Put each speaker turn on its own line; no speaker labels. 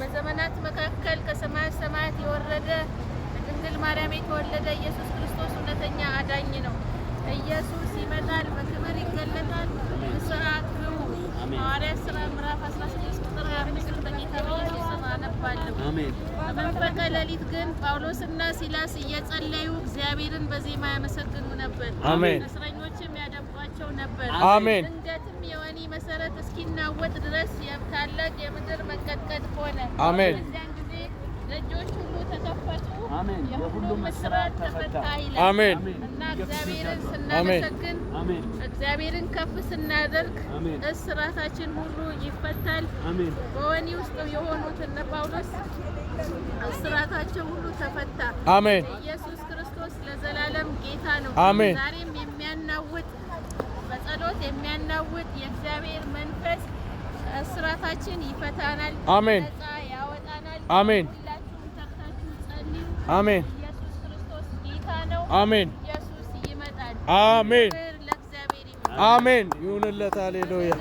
በዘመናት መካከል ከሰማይ ሰማያት የወረደ ከድንግል ማርያም የተወለደ ኢየሱስ ክርስቶስ እውነተኛ አዳኝ ነው። ኢየሱስ ይመጣል፣ በክብር ይገለጣል። ንስሐ ግቡ። ሐዋርያት ሥራ ምዕራፍ 16 ቁጥር 25 በጌታ በኢየሱስ ስም አነባለሁ። አሜን። በመንፈቀ ሌሊት ግን ጳውሎስና ሲላስ እየጸለዩ እግዚአብሔርን በዜማ ያመሰግኑ ነበር።
አሜን።
እስረኞችም ያደምጧቸው ነበር።
አሜን።
ድንገትም የወህኒ መሰረት እስኪናወጥ ድረስ ታላቅ የምድር መንቀጥቀጥ ሆነ።
አሜን።
በዚያን ጊዜ ደጆች ሁሉ ተከፈቱ፣
አሜን።
የሁሉም እስራት ተፈታ ይላል።
አሜን።
እና እግዚአብሔርን ስናመሰግን
አሜን፣
እግዚአብሔርን ከፍ ስናደርግ
አሜን፣
እስራታችን ሁሉ ይፈታል።
አሜን።
በወህኒ ውስጥ የሆኑት እነ ጳውሎስ እስራታቸው ሁሉ ተፈታ።
አሜን።
ኢየሱስ ክርስቶስ ለዘላለም ጌታ ነው።
አሜን።
ዛሬም የሚያናውጥ በጸሎት የሚያናውጥ የእግዚአብሔር መንፈስ እስራታችን ይፈታናል፣
አሜን፣
ነፃ ያወጣናል።
አሜን፣
ሁላችሁም ተግታችሁ ጸልዩ።
አሜን፣
ኢየሱስ ክርስቶስ ጌታ ነው።
አሜን፣
ኢየሱስ ይመጣል።
አሜን፣
ክብር ለእግዚአብሔር ይሁን።
አሜን ይሁንለት። ሃሌሉያ።